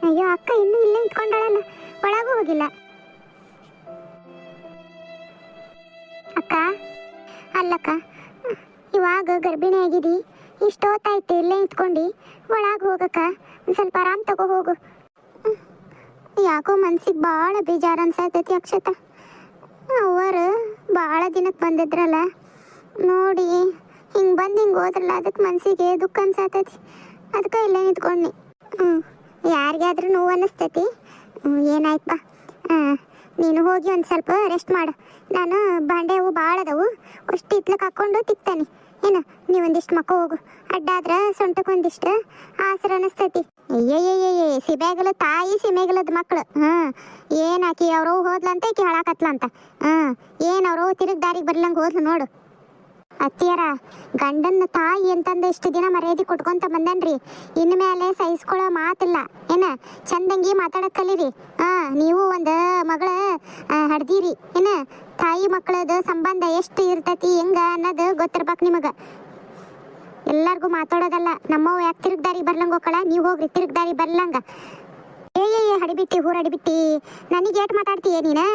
ಅಯ್ಯೋ ಅಕ್ಕ ಇನ್ನೂ ಇಲ್ಲೇ ನಿಂತ್ಕೊಂಡಳಲ್ಲ, ಒಳಗೂ ಹೋಗಿಲ್ಲ. ಅಕ್ಕ ಅಲ್ಲಕ್ಕ, ಇವಾಗ ಗರ್ಭಿಣಿ ಆಗಿದಿ, ಇಷ್ಟೊತ್ತಾಯ್ತು ಇಲ್ಲೇ ನಿಂತ್ಕೊಂಡು, ಒಳಗೆ ಹೋಗಕ್ಕ, ಒಂದು ಸ್ವಲ್ಪ ಆರಾಮ್ ತಗೋ ಹೋಗು. ಯಾಕೋ ಮನ್ಸಿಗೆ ಭಾಳ ಬೇಜಾರು ಅನ್ಸತೈತಿ ಅಕ್ಷತ. ಅವರು ಭಾಳ ದಿನಕ್ಕೆ ಬಂದಿದ್ರಲ್ಲ ನೋಡಿ, ಹಿಂಗೆ ಬಂದು ಹಿಂಗೆ ಹೋದ್ರಲ್ಲ, ಅದಕ್ಕೆ ಮನಸ್ಸಿಗೆ ದುಃಖ ಅನ್ಸತೈತಿ. ಅದಕ್ಕೆ ಇಲ್ಲೇ ನಿಂತ್ಕೊಂಡು. ಯಾರಿಗಾದ್ರೂ ನೋವು ಅನ್ನಿಸ್ತೈತಿ. ಏನಾಯ್ತಪ್ಪ, ನೀನು ಹೋಗಿ ಒಂದು ಸ್ವಲ್ಪ ರೆಸ್ಟ್ ಮಾಡು. ನಾನು ಬಾಂಡೆ ಅವು ಭಾಳ ಅದಾವು, ಅಷ್ಟು ಇತ್ಲಕ್ಕೆ ಹಾಕ್ಕೊಂಡು ತಿಕ್ತಾನೆ. ಏನು ನೀವೊಂದಿಷ್ಟು ಮಕ್ಕ ಹೋಗು, ಅಡ್ಡಾದ್ರೆ ಸೊಂಟಕ್ಕೆ ಒಂದಿಷ್ಟು ಆಸರ ಅನ್ನಿಸ್ತೈತಿ. ಅಯ್ಯಯ್ಯಯ್ಯ, ಸಿಬೇಗಲ ತಾಯಿ ಸಿಮೆಗಲದ ಮಕ್ಕಳು. ಏನಾಕಿ ಅವ್ರವ್ ಹೋದ್ಲಂತ ಈಕಿ ಹಾಳಾಕತ್ಲಂತ. ಏನು ಅವ್ರವ್ ತಿರುಗಿ ದಾರಿಗೆ ಬರ್ಲಂಗೆ ಹೋದ್ಲು ನೋಡು. ಅತ್ತಿಯರ ಗಂಡನ ತಾಯಿ ಅಂತಂದು ಇಷ್ಟು ದಿನ ಮರ್ಯಾದೆ ಕೊಟ್ಕೊಂತ ಬಂದನ್ರಿ. ಇನ್ಮೇಲೆ ಸಹಿಸ್ಕೊಳ್ಳೋ ಮಾತಿಲ್ಲ. ಏನ ಚಂದಂಗಿ ಮಾತಾಡಕ್ ಕಲೀರಿ. ನೀವು ಒಂದು ಮಗಳ ಹಡ್ದೀರಿ. ಏನ ತಾಯಿ ಮಕ್ಕಳದ ಸಂಬಂಧ ಎಷ್ಟು ಇರ್ತೈತಿ ಹೆಂಗ ಅನ್ನೋದು ಗೊತ್ತಿರ್ಬೇಕು ನಿಮಗೆ. ಎಲ್ಲರಿಗೂ ಮಾತಾಡೋದಲ್ಲ. ನಮ್ಮವ್ ಯಾಕೆ ತಿರುಗಿ ದಾರಿಗೆ ಬರ್ಲಂಗೆ ಹೋಗಳ, ನೀವು ಹೋಗ್ರಿ ತಿರುಗಿ ದಾರಿ ಬರ್ಲಂಗ. ಏ ಹಡಿಬಿಟ್ಟಿ ಹೂರ್ ಹಡಿಬಿಟ್ಟಿ, ನನಗೆ ಏಟ್ ಮಾತಾಡ್ತೀಯ ನೀನು?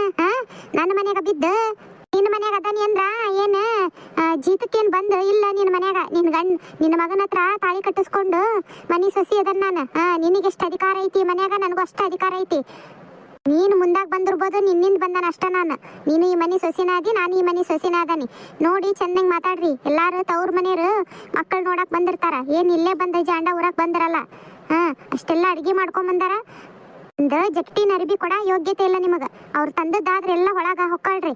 ನನ್ನ ಮನ್ಯಾಗ ಬಿದ್ದ ನಿನ್ನ ಮನ್ಯಾಗ ಅದಾನಿ ಅಂದ್ರ ಏನು ಜೀತಕ್ಕೇನು ಬಂದು ಇಲ್ಲ ನಿನ್ನ ಮನ್ಯಾಗ? ನಿನ್ನ ಮಗನ ಹತ್ರ ತಾಳಿ ಕಟ್ಟಿಸ್ಕೊಂಡು ಮನಿ ಸಸಿ ಅದನ್ನ ನಾನು. ನಿನಗೆಷ್ಟು ಅಧಿಕಾರ ಐತಿ ಮನ್ಯಾಗ, ನನಗೂ ಅಷ್ಟು ಅಧಿಕಾರ ಐತಿ. ನೀನು ಮುಂದಾಗ ಬಂದಿರ್ಬೋದು, ನಿನ್ನಿಂದ ಬಂದಾನ ಅಷ್ಟ ನಾನು. ನೀನು ಈ ಮನೆ ಸೊಸಿನ ಅದಿ, ನಾನು ಈ ಮನೆ ಸೊಸಿನ ಅದಾನಿ. ನೋಡಿ ಚಂದಂಗೆ ಮಾತಾಡ್ರಿ. ಎಲ್ಲಾರು ತವ್ರ ಮನೆಯವರು ಮಕ್ಕಳು ನೋಡಕ್ ಬಂದಿರ್ತಾರ. ಏನು ಇಲ್ಲೇ ಬಂದ ಜಾಂಡ ಊರಕ್ ಬಂದಿರಲ್ಲ. ಅಷ್ಟೆಲ್ಲ ಅಡಿಗೆ ಮಾಡ್ಕೊಂಬಂದಾರ. ಒಂದು ಜಟ್ಟಿ ನರಿಬಿ ಕೊಡ ಯೋಗ್ಯತೆ ಇಲ್ಲ ನಿಮಗ. ಅವ್ರು ತಂದದ್ದಾದ್ರೆ ಎಲ್ಲ ಒಳಗ ಹೊಕ್ಕಾಳ್ರಿ.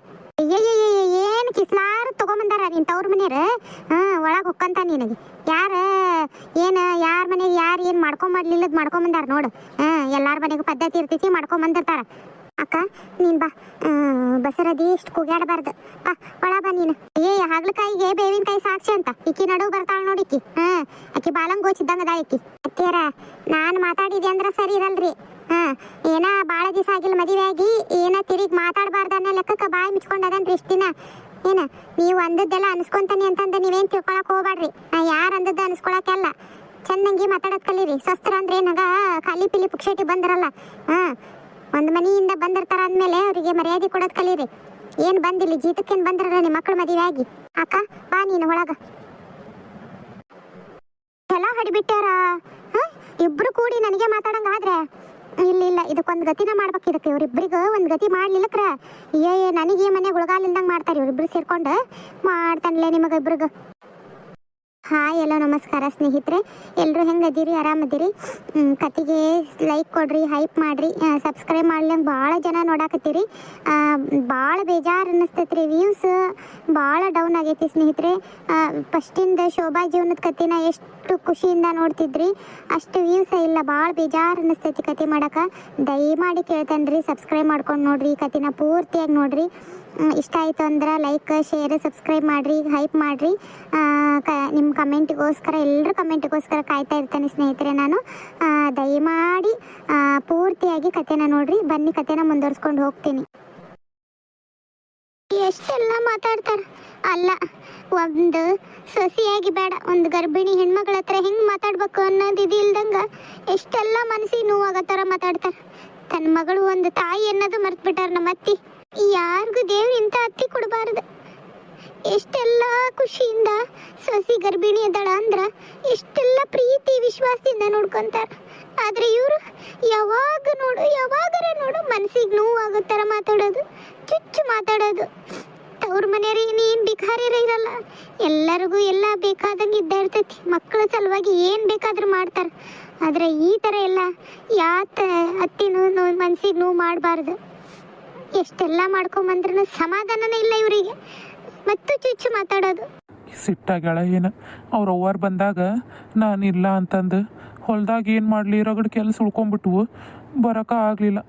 ಏನು ಕಿಸ್ಲಾರು ತಗೊಂಬಂದಾರ ನೀನ್ ತವ್ರ ಮನೆಯವ್ರ. ಒಳಗೆ ಹೊಕ್ಕಂತ ನಿನಗೆ ಯಾರ ಯಾರ ಮನೆಗೆ ಯಾರು ಏನು ಮಾಡ್ಕೊಂಬರ್ಲಿಲ್ಲದ್ ಮಾಡ್ಕೊಂಬಂದಾರ ನೋಡು. ಎಲ್ಲಾರ ಮನೆಗೂ ಪದ್ಧತಿ ಇರ್ತೈತಿ, ಮಾಡ್ಕೊಂಬಂದಿರ್ತಾರ. ಅಕ್ಕ ನೀನ್ ಬಾ, ಬಸರದಿ ಇಷ್ಟು ಕೂಗ್ಯಾಡಬಾರ್ದು. ಒಳ ಬಾ ನೀನು. ಹಾಗ್ಲಕಾಯಿಗೆ ಬೇವಿನಕಾಯಿ ಸಾಕ್ಷಿ ಅಂತ ಇಕ್ಕಿ ನಡು ಬರ್ತಾಳ ನೋಡಿಕ್ಕಿ. ಅಕ್ಕಿ ಬಾಲಂಗ್ ಗೋಚಿದ್ದಂಗದ ಇಕ್ಕಿ. ಅತ್ತೇರ ನಾನು ಮಾತಾಡಿದೆ ಅಂದ್ರ ಸರಿ ಇರಲ್ರಿ. ಏನ ಬಾಳ ದಿವಸ ಆಗಿಲ್ಲ ಮದುವೆ ಆಗಿ, ಏನ ತಿರುಗಿ ಮಾತಾಡಬಾರ್ದು ಅನ್ನೋ ಲೆಕ್ಕಕ್ಕೆ ಬಾಯಿ ಮುಚ್ಕೊಂಡದನ್ರಿ ಇಷ್ಟ ದಿನ. ಏನ ನೀವು ಅಂದದ್ದೆಲ್ಲ ಅನ್ಸ್ಕೊಂತಾನೆ ಅಂತಂದ ನೀವೇನ್ ತಿಳ್ಕೊಳಕ್ ಹೋಗ್ಬೇಡ್ರಿ. ಯಾರು ಅಂದದ್ದ ಅನ್ಸ್ಕೊಳಕ್ಕೆಲ್ಲ ಚಂದಂಗಿ ಮಾತಾಡೋದ್ ಕಲೀರಿ. ಶಸ್ತ್ರ ಅಂದ್ರೆ ಏನಾಗ ಖಾಲಿ ಪಿಲಿ ಪುಕ್ಷೇಟಿ ಬಂದಿರಲ್ಲ. ಒಂದು ಮನೆಯಿಂದ ಬಂದಿರ್ತಾರ ಅಂದ್ಮೇಲೆ ಅವರಿಗೆ ಮರ್ಯಾದೆ ಕೊಡೋದ್ ಕಲೀರಿ. ಏನ್ ಬಂದಿಲ್ಲ ಜೀತಕ್ಕೇನ್ ಬಂದಿರಲ್ಲ ನಿಮ್ಮ ಮಕ್ಕಳು ಮದುವೆ ಆಗಿ. ಅಕ್ಕ ಬಾ ನೀನು ಒಳಗ. ಎಲ್ಲ ಹಡಿಬಿಟ್ಟಾರ ಇಬ್ರು ಕೂಡಿ ನನಗೆ ಮಾತಾಡಂಗ ಆದ್ರೆ ಇಲ್ಲ ಇದಕ್ಕೊಂದು ಗತಿನ ಮಾಡ್ಬೇಕು. ಇದಕ್ಕೆ ಇವ್ರಿಬ್ರಿಗ ಒಂದು ಗತಿ ಮಾಡ್ಲಿಲ್ಲಕ್ರ ನನಗೆ ಮನೆ ಗುಳಗಾಲಿಲ್ದಂಗೆ ಮಾಡ್ತಾರೆ. ಇವ್ರಿಬ್ರು ಸೇರ್ಕೊಂಡು ಮಾಡ್ತಾನಲ್ಲ ನಿಮಗೆ ಇಬ್ರಿಗ. ಹಾಯ್ ಎಲ್ಲ ನಮಸ್ಕಾರ ಸ್ನೇಹಿತರೆ, ಎಲ್ಲರೂ ಹೆಂಗದಿರಿ? ಆರಾಮದಿರಿ? ಕತೆಗೆ ಲೈಕ್ ಕೊಡ್ರಿ, ಹೈಪ್ ಮಾಡ್ರಿ, ಸಬ್ಸ್ಕ್ರೈಬ್ ಮಾಡ್ಲಂಗೆ ಭಾಳ ಜನ ನೋಡಾಕತ್ತೀರಿ. ಭಾಳ ಬೇಜಾರು ಅನ್ನಿಸ್ತೈತಿ ರೀ. ವ್ಯೂಸ್ ಭಾಳ ಡೌನ್ ಆಗೈತಿ ಸ್ನೇಹಿತರೆ. ಫಸ್ಟಿಂದ ಶೋಭಾ ಜೀವನದ ಕತೆನ ಎಷ್ಟು ಖುಷಿಯಿಂದ ನೋಡ್ತಿದ್ರಿ, ಅಷ್ಟು ವ್ಯೂಸ್ ಇಲ್ಲ. ಭಾಳ ಬೇಜಾರು ಅನ್ನಿಸ್ತೈತಿ ಕತೆ ಮಾಡೋಕೆ. ದಯಮಾಡಿ ಕೇಳ್ತೇನೆ ರೀ, ಸಬ್ಸ್ಕ್ರೈಬ್ ಮಾಡ್ಕೊಂಡು ನೋಡ್ರಿ, ಈ ಕತೆನ ಪೂರ್ತಿಯಾಗಿ ನೋಡ್ರಿ. ಇಷ್ಟ ಆಯಿತು ಅಂದ್ರೆ ಲೈಕ್ ಶೇರ್ ಸಬ್ಸ್ಕ್ರೈಬ್ ಮಾಡಿರಿ, ಹೈಪ್ ಮಾಡಿರಿ. ನಿಮ್ಮ ಕಮೆಂಟಿಗೋಸ್ಕರ, ಎಲ್ಲರ ಕಮೆಂಟಿಗೋಸ್ಕರ ಕಾಯ್ತಾ ಇರ್ತೇನೆ ಸ್ನೇಹಿತರೆ ನಾನು. ದಯಮಾಡಿ ಪೂರ್ತಿಯಾಗಿ ಕತೆನ ನೋಡ್ರಿ. ಬನ್ನಿ ಕತೆನ ಮುಂದುವರ್ಸ್ಕೊಂಡು ಹೋಗ್ತೀನಿ. ಎಷ್ಟೆಲ್ಲ ಮಾತಾಡ್ತಾರೆ ಅಲ್ಲ, ಒಂದು ಸೊಸೆಯಾಗಿ ಬೇಡ, ಒಂದು ಗರ್ಭಿಣಿ ಹೆಣ್ಮಗಳ ಹತ್ರ ಹೆಂಗೆ ಮಾತಾಡ್ಬೇಕು ಅನ್ನೋದು ಇದು ಇಲ್ದಂಗೆ ಎಷ್ಟೆಲ್ಲ ಮನಸ್ಸಿಗೆ ನೋವಾಗೋ ಥರ ಮಾತಾಡ್ತಾರೆ. ತನ್ನ ಮಗಳು ಒಂದು ತಾಯಿ ಅನ್ನೋದು ಮರ್ತು ಬಿಟ್ಟಾರ ನಮ್ಮ ಅತ್ತಿ. ಯಾರಿಗೂ ದೇವ್ರು ಇಂಥ ಅತ್ತಿ ಕೊಡಬಾರ್ದು. ಎಷ್ಟೆಲ್ಲ ಖುಷಿಯಿಂದ ಸೊಸಿ ಗರ್ಭಿಣಿ ಇದ್ದಾಳ ಅಂದ್ರೆ ಎಷ್ಟೆಲ್ಲ ಪ್ರೀತಿ ವಿಶ್ವಾಸದಿಂದ ನೋಡ್ಕೊಂತಾರ. ಆದ್ರೆ ಇವರು ಯಾವಾಗರ ನೋಡು ಮನಸ್ಸಿಗೆ ನೋವಾಗೋ ಥರ ಮಾತಾಡೋದು, ಚುಚ್ಚು ಮಾತಾಡೋದು. ತವ್ರ ಮನೆಯವ್ರಿಗೆ ನೀನು ಭಿಕಾರಿರ ಇರಲ್ಲ, ಎಲ್ಲರಿಗೂ ಎಲ್ಲ ಬೇಕಾದಂಗೆ ಇದ್ದ ಇರ್ತೈತಿ. ಮಕ್ಕಳ ಸಲುವಾಗಿ ಏನು ಬೇಕಾದ್ರೂ ಮಾಡ್ತಾರೆ. ಆದರೆ ಈ ಥರ ಎಲ್ಲ ಅತ್ತಿನೂ ಮನಸ್ಸಿಗೆ ನೋವು ಮಾಡಬಾರ್ದು. ಎಷ್ಟೆಲ್ಲ ಮಾಡ್ಕೊಂಬಂದ್ರೂ ಸಮಾಧಾನನೇ ಇಲ್ಲ ಇವರಿಗೆ, ಮತ್ತು ಚುಚ್ಚು ಮಾತಾಡೋದು. ಸಿಟ್ಟಾಗ್ಯಾಳ ಏನು? ಅವ್ರ ಅವ್ವಾರು ಬಂದಾಗ ನಾನಿಲ್ಲ ಅಂತಂದು ಹೊಲ್ದಾಗ ಏನು ಮಾಡಲಿ, ರಗಡ್ ಕೆಲಸ ಉಳ್ಕೊಂಬಿಟ್ವು, ಬರೋಕೆ ಆಗಲಿಲ್ಲ.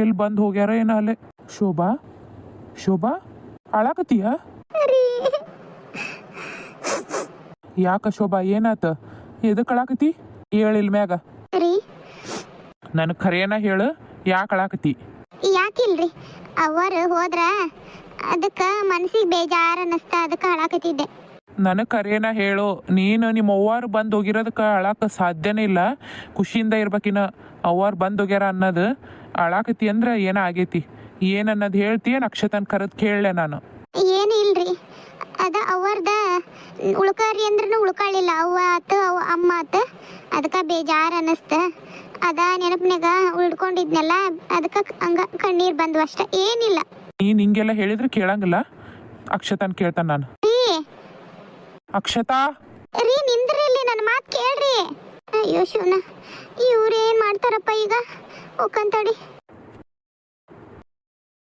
ಎಲ್ಲಿ ಬಂದು ಹೋಗ್ಯಾರ ಏನೋ ಅಲ್ಲೇ. ಶೋಭಾ ಅಳಾಕತ್ತೀಯ? ಯಾಕ ಶೋಭಾ ಏನಾತ? ಎದಕ್ಕೆ ಅಳಾಕತಿ? ಹೇಳಿಲ್ ಮ್ಯಾಗ ನನಗೆ ಖರೇನ ಹೇಳು, ಯಾಕೆ ಅಳಾಕತಿ? ಯಾಕಿಲ್ರಿ, ಅವರು ಹೋದ್ರ ಅದಕ್ಕೆ ಮನಸ್ಸಿಗೆ ಬೇಜಾರು ಅನ್ನಿಸ್ತಾ, ಅದಕ್ಕೆ ಅಳಾಕತ್ತಿದ್ದೆ. ನನಗೆ ಕರೇನ ಹೇಳು. ನೀನು ನಿಮ್ಮ ಅವ್ವಾರು ಬಂದು ಹೋಗಿರೋದಕ್ಕೆ ಅಳಕ್ಕೆ ಸಾಧ್ಯನೇ ಇಲ್ಲ. ಖುಷಿಯಿಂದ ಇರ್ಬೇಕಿನ. ಅವ್ವಾರು ಬಂದು ಹೋಗ್ಯಾರ ಅನ್ನೋದು ಅಳಾಕತಿ ಅಂದ್ರೆ ಏನೋ ಆಗೈತಿ. ಏನನ್ನೋದು ಹೇಳ್ತೀಯ ನಕ್ಷತನ ಕರೆದು ಕೇಳಲೆ ನಾನು. ಏನು ಇಲ್ರಿ, ಅದ ಅವರ್ದ ಉಳ್ಕಾರಿ ಅಂದ್ರೂ ಉಳ್ಕೊಳ್ಳಿಲ್ಲ. ಅವ್ವ ಆತು ಅಮ್ಮ ಆತು, ಅದಕ್ಕೆ ಬೇಜಾರು ಅನ್ನಿಸ್ತ. ಅದ ನೆನಪಿನಾಗ ಉಳ್ಕೊಂಡಿದ್ನಲ್ಲ, ಅದಕ್ಕೆ ಹಂಗ ಕಣ್ಣೀರು ಬಂದ್ವು ಅಷ್ಟೆ, ಏನಿಲ್ಲ. ನೀನು ಹಿಂಗೆಲ್ಲ ಹೇಳಿದ್ರೆ ಕೇಳಂಗಿಲ್ಲ. ಅಕ್ಷತಾನ್ ಕೇಳ್ತಾನೆ ನಾನು. ಅಕ್ಷತಾ ರೀ ನಿಂದ್ರಿ, ಇಲ್ಲಿ ನನ್ನ ಮಾತು ಕೇಳ್ರಿ. ಅಯ್ಯೋ ಶಿವನ, ಇವ್ರು ಏನ್ ಮಾಡ್ತಾರಪ್ಪ ಈಗ? ಹೋಗಂತಡಿ.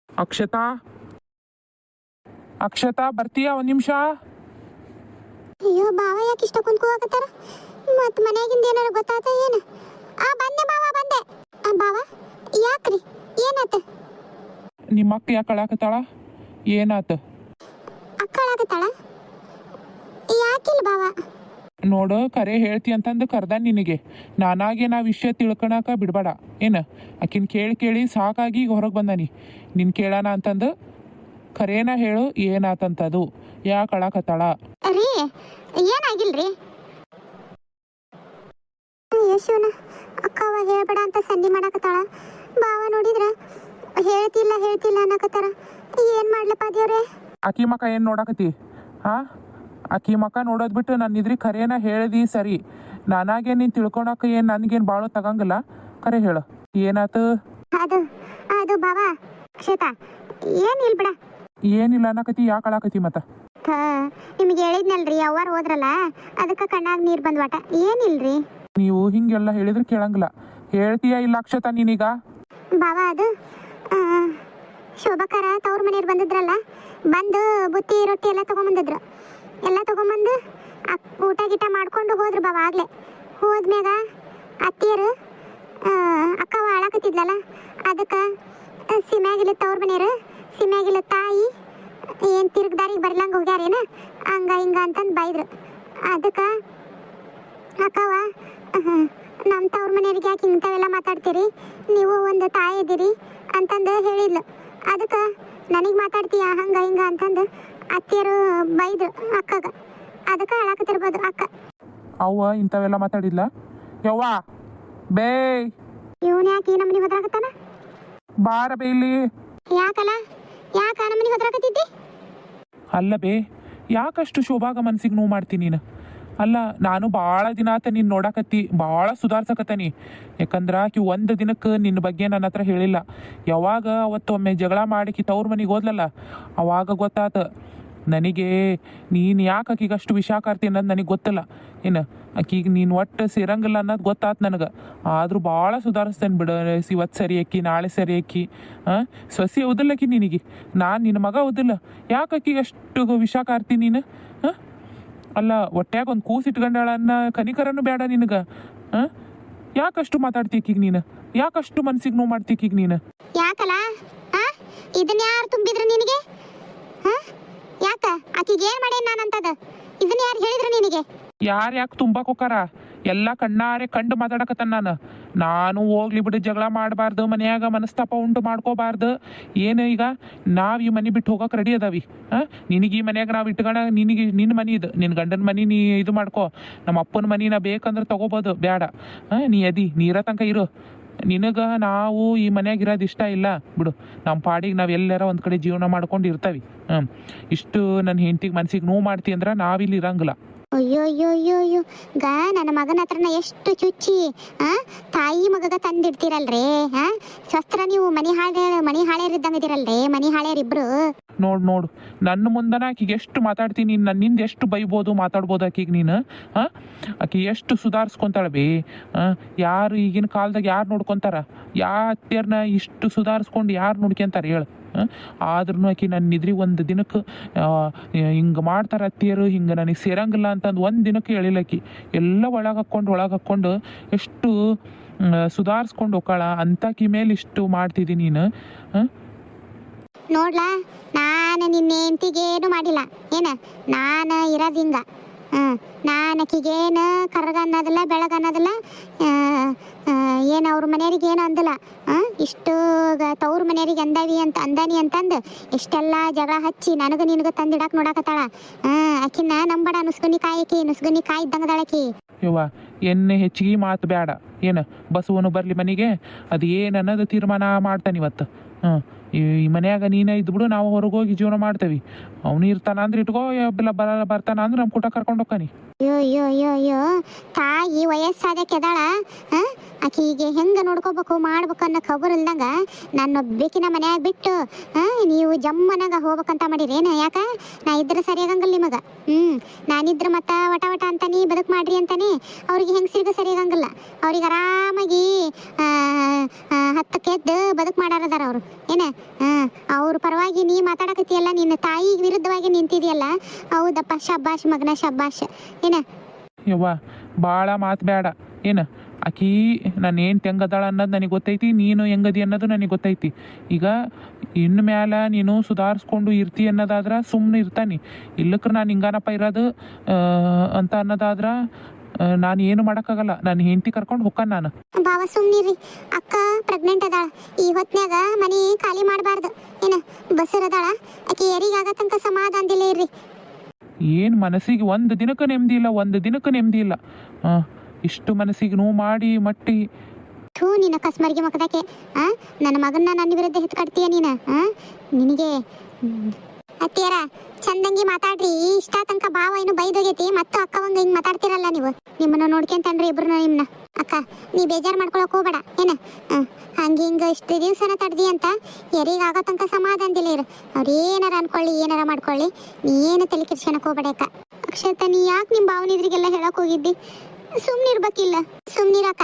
ಅಕ್ಷತಾ, ಅಕ್ಷತಾ ಬರ್ತೀಯ ಒಂದ್ ನಿಮಿಷ? ಅಯ್ಯೋ ಬಾವ ಯಾಕೆ ಇಷ್ಟ ಕುಂತ್ಕೋಕತ್ತಾರ? ಮತ್ ಮನ್ಯಾಗಿಂದ ಏನಾರ ಗೊತ್ತಾತ ಏನು? ಬಂದೆ ಬಾವ, ಬಂದೆ. ಬಾವ ಯಾಕ್ರಿ, ಏನಾತ? ನಿಮ್ಮ ಅಕ್ಕ ಯಾಕೆ ಅಳಾಕತ್ತಾಳ? ಏನಾತ? ಅಕ್ಕ ಅಳಾಕತ್ತಾಳ? ಯಾಕಿಲ್ಲ ಬಾವ? ನೋಡು, ಕರೆ ಹೇಳ್ತಿ ಅಂತಂದು ಕರ್ದ ನಿನಗೆ. ನಾನಾಗೆ ನಾ ವಿಷಯ ತಿಳ್ಕೊಳಕ ಬಿಡ್ಬೇಡ ಏನು. ಆಕಿನ ಕೇಳಿ ಕೇಳಿ ಸಾಕಾಗಿ ಈಗ ಹೊರಗೆ ಬಂದಾನಿ. ನಿನ್ ಕೇಳೋಣ ಅಂತಂದು ಕರೇನ ಹೇಳು, ಏನಾತಂತದು, ಯಾಕೆ ಅಳಾಕತ್ತಾಳ? ರೀ ಏನಾಗಿಲ್ರಿ? ಯಶುನ ಅಕ್ಕವ ಹೇಳ್ಬೇಡ ಅಂತ ಸಂಧಿ ಮಾಡಾಕತ್ತಾಳ. ಬಾವ ನೋಡಿದ್ರ ಹೇಳ್ತಿಲ್ಲ ಹೇಳ್ತಿಲ್ಲ ಅನ್ನಕತ್ತಾರ. ಏನ್ ಮಾಡ್ಲಪ್ಪ ದೇವ್ರೆ? ಆಕಿ ಮಕ್ಕ ಏನು ನೋಡಾಕತಿ? ಆಕಿ ಮಕ್ಕ ನೋಡೋದು ಬಿಟ್ಟು ನನ್ನ ಇದ್ರಿ ಕರೇನ ಹೇಳ್ದಿ ಸರಿ. ನಾನಾಗೆ ನೀನು ತಿಳ್ಕೊಳಕ್ಕೆ ಏನು ನನಗೇನು ಭಾಳ ತಗಂಗಿಲ್ಲ. ಕರೆ ಹೇಳು, ಏನಾತು? ಅದು ಅದು ಬಾವ ಕ್ಷೇತ ಏನಿಲ್ಲ ಬಿಡ. ಏನಿಲ್ಲ ಅನ್ನಕತಿ, ಯಾಕೆ ಅಳಾಕತಿ ಮತ್ತೆ? ನಿಮ್ಗೆ ಹೇಳಿದ್ನಲ್ರಿ, ಅವ್ವಾರು ಹೋದ್ರಲ್ಲ, ಅದಕ್ಕೆ ಕಣ್ಣಾಗ ನೀರು ಬಂದ್ವಾಟ. ಏನಿಲ್ರಿ. ನೀವು ಹಿಂಗೆಲ್ಲ ಹೇಳಿದ್ರೆ ಕೇಳಂಗಿಲ್ಲ. ಹೇಳ್ತೀಯ ಇಲ್ಲ ಅಕ್ಷತಾ ನೀನೀಗ? ಬಾವ ಅದು ಶೋಭಾಕಾರ ತವ್ರ ಮನೆಯವ್ರು ಬಂದಿದ್ರಲ್ಲ, ಬಂದು ಬುತ್ತಿ ರೊಟ್ಟಿ ಎಲ್ಲ ತಗೊಂಬಂದಿದ್ರು. ಎಲ್ಲ ತಗೊಂಬಂದು ಊಟ ಗೀಟ ಮಾಡ್ಕೊಂಡು ಹೋದ್ರು ಬಾವ. ಆಗ್ಲೇ ಹೋದ್ಮ್ಯಾಗ ಅತ್ತಿಯರು ಅಕ್ಕವ ಆಳಾಕತ್ತಿದ್ಲಲ್ಲ, ಅದಕ್ಕೆ ಸಿಮ್ಯಾಗಿಲ್ಲ ತವ್ರ ಮನೆಯವರು, ಸಿಮ್ಯಾಗಿಲ್ಲ ತಾಯಿ ಏನು ತಿರುಗ್ದಾರಿಗೆ ಬರ್ಲಂಗೆ ಹೋಗ್ಯಾರೇನ ಹಂಗ ಹಿಂಗ ಅಂತಂದು ಬೈದ್ರು. ಅದಕ್ಕೆ ಅಕ್ಕವ ನಮ್ಮ ತವ್ರ ಮನೆಯವ್ರಿಗೆ ಯಾಕೆ ಇಂಥವೆಲ್ಲ ಮಾತಾಡ್ತೀರಿ, ನೀವು ಒಂದು ತಾಯಿ ಇದ್ದೀರಿ ಅಂತಂದು ಹೇಳಿದ್ಲು. ಅದಕ್ಕೆ ನನಗೆ ಮಾತಾಡ್ತೀಯ ಹಂಗ ಹಿಂಗ ಅಂತಂದು ಅತ್ತಿಯರು ಬೈದ್ರು ಅಕ್ಕಗ. ಅದಕ್ಕೆ ಅಳಾಕತ್ತಿರ್ಬೋದು ಅಕ್ಕ. ಅವ್ವ ಇಂಥವೆಲ್ಲ ಮಾತಾಡಿದ್ಲ? ಯವ್ವ ಬೇ, ಇವನು ಯಾಕೆ ಈ ನಮ್ಮನೆ ಹೊದ್ರಾಕತ್ತಾನ? ಬಾರ ಬೇ ಇಲ್ಲಿ. ಯಾಕಲ್ಲ, ಯಾಕ ನಮ್ಮನೆ ಹೊದ್ರಾಕತ್ತಿದ್ದಿ? ಅಲ್ಲ ಬೇ, ಯಾಕಷ್ಟು ಶೋಭಾಗ ಮನ್ಸಿಗೆ ನೋವು ಮಾಡ್ತೀನಿ ನೀನು? ಅಲ್ಲ, ನಾನು ಭಾಳ ದಿನ ಆತ ನೀನು ನೋಡಾಕತ್ತಿ, ಭಾಳ ಸುಧಾರ್ಸಕತ್ತಾನಿ. ಯಾಕಂದ್ರೆ ಆಕಿ ಒಂದು ದಿನಕ್ಕೆ ನಿನ್ನ ಬಗ್ಗೆ ನನ್ನ ಹತ್ರ ಹೇಳಿಲ್ಲ. ಯಾವಾಗ ಅವತ್ತೊಮ್ಮೆ ಜಗಳ ಮಾಡಿಕಿ ತವ್ರ ಮನೆಗೆ ಹೋದ್ಲಲ್ಲ, ಅವಾಗ ಗೊತ್ತಾತ ನನಗೆ ನೀನು ಯಾಕೆ ಆಕಿಗೆ ಅಷ್ಟು ವಿಷ ಕಾರ್ತಿ ಅನ್ನೋದು ನನಗೆ ಗೊತ್ತಿಲ್ಲ. ಏನು ಆಕಿಗೆ ನೀನು ಒಟ್ಟು ಸೇರಂಗಿಲ್ಲ ಅನ್ನೋದು ಗೊತ್ತಾತು ನನಗೆ. ಆದರೂ ಭಾಳ ಸುಧಾರಿಸ್ತೇನೆ ಬಿಡು. ಇವತ್ತು ಸರಿ ಅಕ್ಕಿ, ನಾಳೆ ಸರಿ ಅಕ್ಕಿ. ಸೊಸಿ ಓದಿಲ್ಲಕ್ಕಿ ನಿನಗೆ, ನಾನು ನಿನ್ನ ಮಗ ಓದಿಲ್ಲ. ಯಾಕೆ ಆಕಿಗೆ ಅಷ್ಟು ವಿಷ ಕಾರ್ತಿ ನೀನು? ಅಲ್ಲ, ಒಟ್ಟ್ಯಾಗ ಒಂದು ಕೂಸು ಇಟ್ಕೊಂಡಾಳನ್ನ ಕನಿಕರನ್ನು ಬೇಡ ನಿನಗೆ? ಯಾಕಷ್ಟು ಮಾತಾಡ್ತೀಕೀಗ ನೀನು? ಯಾಕಷ್ಟು ಮನ್ಸಿಗೆ ನೋವು ಮಾಡ್ತೀಕೀಗ ನೀನು? ಯಾಕಲ್ಲ ಇದನ್ನ ಯಾರು ತುಂಬಿದ್ರು ನಿನಗೆ? ಯಾಕ ಆಕಿಗೆ ಏನ್ ಮಾಡೇನ್ ನಾನಂತದ? ಇದನ್ನ ಯಾರು ಹೇಳಿದ್ರು ನಿನಗೆ? ಯಾರು ಯಾಕೆ ತುಂಬಾಕ್ ಹೋಕಾರ? ಎಲ್ಲ ಕಣ್ಣಾರೆ ಕಂಡು ಮಾತಾಡಕತ್ತಾನ. ನಾನು ಹೋಗ್ಲಿ ಬಿಡು, ಜಗಳ ಮಾಡಬಾರ್ದು, ಮನ್ಯಾಗ ಮನಸ್ತಾಪ ಉಂಟು ಮಾಡ್ಕೋಬಾರ್ದು. ಏನು ಈಗ ನಾವು ಈ ಮನೆ ಬಿಟ್ಟು ಹೋಗಕ್ಕೆ ರೆಡಿ ಅದಾವಿ. ನಿನಗೆ ಈ ಮನ್ಯಾಗ ನಾವು ಇಟ್ಕೊಂಡ, ನಿನಗೆ ನಿನ್ನ ಮನೆ ಇದು, ನಿನ್ನ ಗಂಡನ ಮನೆ ನೀ ಇದು ಮಾಡ್ಕೋ. ನಮ್ಮ ಅಪ್ಪನ ಮನೆ ನಾ ಬೇಕಂದ್ರೆ ತಗೋಬೋದು, ಬೇಡ. ನೀ ನೀರ ತನಕ ಇರು. ನಿನಗೆ ನಾವು ಈ ಮನ್ಯಾಗ ಇರೋದು ಇಷ್ಟ ಇಲ್ಲ ಬಿಡು. ನಮ್ಮ ಪಾಡಿಗೆ ನಾವು ಎಲ್ಲಾರ ಒಂದು ಕಡೆ ಜೀವನ ಮಾಡ್ಕೊಂಡು ಇರ್ತಾವಿ. ಇಷ್ಟು ನನ್ನ ಹೆಂಡತಿಗೆ ಮನ್ಸಿಗೆ ನೋವು ಮಾಡ್ತಿ ಅಂದ್ರೆ ನಾವಿಲ್ಲಿ ಇರಂಗಿಲ್ಲ. ಅಯ್ಯೋ ಅಯ್ಯೋ ಅಯ್ಯೋ ಅಯ್ಯೋ ನನ್ನ ಮಗನ ಹತ್ರನ ಎಷ್ಟು ಚುಚ್ಚಿ ತಾಯಿ ಮಗಗ ತಂದಿಡ್ತೀರಲ್ರಿ. ಶಸ್ತ್ರ ನೀವು ಮನಿ ಹಾಳ್ಯಾರಿದ್ದಂಗಿದ್ದೀರಲ್ರಿ, ಮನಿ ಹಾಳ್ಯಾರಿಬ್ರು. ನೋಡು ನನ್ನ ಮುಂದನ ಆಕಿಗೆ ಎಷ್ಟು ಮಾತಾಡ್ತೀನಿ, ನನ್ನಿಂದ ಎಷ್ಟು ಬೈಬೋದು ಮಾತಾಡ್ಬೋದು ಆಕಿಗೆ ನೀನು? ಆಕಿ ಎಷ್ಟು ಸುಧಾರಿಸ್ಕೊಂತಾಳೆ ಬೇ. ಯಾರು ಈಗಿನ ಕಾಲದಾಗ ಯಾರು ನೋಡ್ಕೊತಾರ? ಅತ್ತೆಯರ್ನ ಇಷ್ಟು ಸುಧಾರಿಸ್ಕೊಂಡು ಯಾರು ನೋಡ್ಕೊಂತಾರೆ ಹೇಳು? ಆದ್ರೂ ಆಕಿ ನನ್ನ ಇದ್ರಿ ಒಂದು ದಿನಕ್ಕೆ ಹಿಂಗೆ ಮಾಡ್ತಾರೆ ಅತ್ತಿಯರು, ಹಿಂಗೆ ನನಗೆ ಸೇರಂಗಿಲ್ಲ ಅಂತಂದು ಒಂದು ದಿನಕ್ಕೆ ಹೇಳಿಲ್ಲಕಿ. ಎಲ್ಲ ಒಳಗೆ ಹಾಕ್ಕೊಂಡು ಎಷ್ಟು ಸುಧಾರಿಸ್ಕೊಂಡು ಹೋಗಾಳ ಅಂತಕಿ ಮೇಲೆ ಇಷ್ಟು ಮಾಡ್ತಿದ್ದಿ ನೀನು? ನೋಡ್ಲಾ, ನಾನು ನಿನ್ನ ಹೆಂಡತಿಗೇನು ಮಾಡಿಲ್ಲ. ನಾನು ಇರೋದು ಹಿಂಗ. ನಾನು ಆಕಿಗೇನು ಕರ್ಗ ಅನ್ನೋದಿಲ್ಲ, ಬೆಳಗ್ಗೆ ಅನ್ನೋದಿಲ್ಲ, ಏನು ಅವ್ರ ಮನೆಯವ್ರಿಗೆ ಏನು ಅಂದಿಲ್ಲ ಇಷ್ಟು ತವ್ರ ಮನೆಯವ್ರಿಗೆ ಅಂದಾನಿ ಅಂತಂದು ಇಷ್ಟೆಲ್ಲ ಜಗಳ ಹಚ್ಚಿ ನನಗೆ ನಿನಗೆ ತಂದಿಡಾಕ ನೋಡಾಕತ್ತಾಳ ಆಕಿನ ನಂಬಡ ನುಸ್ಗುನಿ ಕಾಯಿ ಇದ್ದಂಗದಾಳಕಿ. ಯವ್ವ ಎಣ್ಣೆ ಹೆಚ್ಚಿಗೆ ಮಾತು ಬೇಡ. ಏನು ಬಸವನು ಬರಲಿ ಮನೆಗೆ, ಅದು ಏನು ಅನ್ನೋದು ತೀರ್ಮಾನ ಮಾಡ್ತಾನೆ ಇವತ್ತು. ಈ ಮನ್ಯಾಗ ನೀನೇ ಇದ್ಬಿಡು, ನಾವು ಹೊರಗೆ ಹೋಗಿ ಜೀವನ ಮಾಡ್ತೇವೆ. ಅವನು ಇರ್ತಾನ ಅಂದ್ರೆ ಇಟ್ಕೋ, ಬರ್ತಾನ ಅಂದ್ರೆ ನಮ್ಮ ಕೂಟ ಕರ್ಕೊಂಡು ಹೋಗ್ತಾನೆ. ಅಯ್ಯೋ ತಾಯಿ ವಯಸ್ಸಾದ ಕೆದಾಳ ಆಕಿಗೆ ಹೆಂಗೆ ನೋಡ್ಕೋಬೇಕು ಮಾಡ್ಬೇಕು ಅನ್ನೋ ಖಬರ್ ಇಲ್ದಂಗ ನಾನೊಬ್ಬೇಕಿನ ಮನ್ಯಾಗ ಬಿಟ್ಟು ನೀವು ಜಮ್ಮನಾಗ ಹೋಗ್ಬೇಕಂತ ಮಾಡಿರೇನ? ಯಾಕ ನಾ ಇದ್ರೆ ಸರಿಯಾಗಂಗಿಲ್ಲ ನಿಮಗ. ನಾನಿದ್ರೆ ಮತ್ತ ವಟ ಅಂತಾನೆ ಬದುಕು ಮಾಡ್ರಿ ಅಂತಾನೆ ಅವ್ರಿಗೆ ಹೆಂಗಸರಿಗೆ ಸರಿಯಾಗಂಗಿಲ್ಲ. ಅವ್ರಿಗೆ ಆರಾಮಾಗಿ 10ಕ್ಕೆ ಎದ್ದು ಬದುಕು ಮಾಡಾರದಾರ ಅವರು. ಏನ ಅವ್ರ ಪರವಾಗಿ ನೀ ಮಾತಾಡಕತ್ತಿಯಲ್ಲ, ನಿನ್ನ ತಾಯಿ ವಿರುದ್ಧವಾಗಿ ನಿಂತಿದೆಯಲ್ಲ, ಹೌದಪ್ಪ ಶಬ್ಬಾಷ್ ಮಗನ ಶಬ್ಬಾಷ್. ಏನ ಯವ್ವ ಭಾಳ ಮಾತು ಬೇಡ. ಏನು ಆಕಿ ನಾನು ಏನು ಹೆಂಗದಾಳ ಅನ್ನೋದು ನನಗೆ ಗೊತ್ತೈತಿ, ನೀನು ಹೆಂಗದಿ ಅನ್ನೋದು ನನಗೆ ಗೊತ್ತೈತಿ. ಈಗ ಇನ್ನು ಮ್ಯಾಲ ನೀನು ಸುಧಾರಿಸ್ಕೊಂಡು ಇರ್ತಿ ಅನ್ನೋದಾದ್ರೆ ಸುಮ್ಮನೆ ಇರ್ತಾನೆ. ಇಲ್ಲಕ್ರೆ ನಾನು ಹಿಂಗಾನಪ್ಪ ಇರೋದು ಅಂತ ಅನ್ನೋದಾದ್ರೆ ನಾನು ಏನು ಮಾಡೋಕ್ಕಾಗಲ್ಲ. ನಾನು ಹೆಂಡತಿ ಕರ್ಕೊಂಡು ಹೋಗ್ತಾನೆ ನಾನು. ಬಾವ ಸುಮ್ಮನಿರಿ, ಅಕ್ಕ ಪ್ರೆಗ್ನೆಂಟ್ ಅದಾಳ. ಈ ಹೊತ್ನ್ಯಾಗ ಮನೆ ಖಾಲಿ ಮಾಡಬಾರ್ದು. ಏನ ಬಸರ್ ಅದಾಳ, ಆಕಿ ಯಾರಿಗಾಗ ತನಕ ಸಮಾಧಾನದಿಲ್ಲ ಇರ್ರಿ. ಏನು ಮನಸ್ಸಿಗೆ ಒಂದು ದಿನಕ್ಕೆ ನೆಮ್ಮದಿ ಇಲ್ಲ. ಇಷ್ಟು ಮನಸ್ಸಿಗೆ ನೋವು ಮಾಡಿ ಮಟ್ಟಿ ನಿನ್ನ ಕಸ್ಮರಿಗೆ ಮಕದಕ್ಕೆ ನನ್ನ ಮಗನ್ನ ನನ್ನ ವಿರುದ್ಧ ಹೆತ್ಕಡ್ತೀಯ ನೀನು. ನಿನಗೆ ಅತ್ತಿಯರ ಚಂದಂಗಿ ಮಾತಾಡ್ರಿ. ಇಷ್ಟ ತನಕ ಭಾವ ಏನು ಬೈದೋಗೈತಿ, ಮತ್ತು ಅಕ್ಕವಂಗ ಹಿಂಗ್ ಮಾತಾಡ್ತಿರಲ್ಲ ನೀವು. ನಿಮ್ಮನ್ನ ನೋಡ್ಕೊಂತನ್ರಿ ಇಬ್ರು ನಿಮ್ನ. ಅಕ್ಕ ನೀ ಬೇಜಾರು ಮಾಡ್ಕೊಳಕ್ ಹೋಗ್ಬೇಡ. ಏನ ಹಿಂಗ ಇಷ್ಟು ದಿವ್ಸನ ತಡ್ದಿ ಅಂತ ಯಾರಿಗಾಗೋ ತನಕ ಸಮಾಧಾನದಿಲ್ಲ ಇರು. ಅವ್ರು ಏನಾರ ಅನ್ಕೊಳ್ಳಿ, ಏನಾರ ಮಾಡ್ಕೊಳ್ಳಿ, ನೀ ಏನು ತಲೆ ಕೆಡ್ಸ್ಕೊಳಕ್ ಹೋಗ್ಬೇಡ ಅಕ್ಕ. ಅಕ್ಷತಾ ನೀ ಯಾಕೆ ನಿಮ್ಮ ಭಾವನಿದ್ರಿಗೆಲ್ಲ ಹೇಳಕ್ ಹೋಗಿದ್ದಿ? ಸುಮ್ನಿರ್ಬೇಕಿಲ್ಲ, ಸುಮ್ನಿರಕ್ಕ.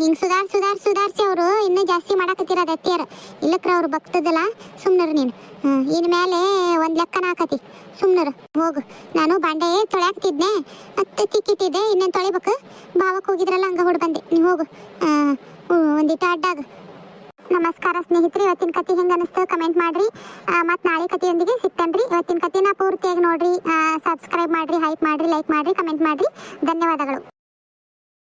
ಹಿಂಗ್ ಸುಧಾರಿಸಿ ಅವರು ಇನ್ನೂ ಜಾಸ್ತಿ ಮಾಡಾಕತ್ತಿರೋದು ಅತ್ತಿಯರ. ಇಲ್ಲಕ್ರ ಅವ್ರು ಭಕ್ತದಲ್ಲ, ಸುಮ್ನರು ನೀನು. ಇನ್ ಮೇಲೆ ಒಂದ್ ಲೆಕ್ಕನ ಹಾಕತಿ, ಸುಮ್ನರು ಹೋಗು. ನಾನು ಬಾಂಡೆ ತೊಳ್ಯಾಕ್ತಿದ್ನೆ, ಮತ್ತೆ ತಿಕ್ಕಿಟ್ಟಿದ್ದೆ, ಇನ್ನೇನು ತೊಳಿಬೇಕು. ಭಾವಕ್ಕೆ ಹೋಗಿದ್ರಲ್ಲ ಹಂಗ ಹೊಡ್ ಬಂದೆ. ನೀವು ಹೋಗು, ಒಂದಿಟ್ಟು ಅಡ್ಡಾಗ. ನಮಸ್ಕಾರ ಸ್ನೇಹಿತರೆ, ಇವತ್ತಿನ ಕತೆ ಹೆಂಗೆ ಅನಿಸ್ತು ಕಮೆಂಟ್ ಮಾಡ್ರಿ. ಮತ್ತು ನಾಳೆ ಕಥೆಯೊಂದಿಗೆ ಸಿಗ್ತೇನ್ರಿ. ಇವತ್ತಿನ ಕಥೆನ ಪೂರ್ತಿಯಾಗಿ ನೋಡ್ರಿ, ಸಬ್ಸ್ಕ್ರೈಬ್ ಮಾಡ್ರಿ, ಹೈಪ್ ಮಾಡ್ರಿ, ಲೈಕ್ ಮಾಡ್ರಿ, ಕಮೆಂಟ್ ಮಾಡ್ರಿ. ಧನ್ಯವಾದಗಳು.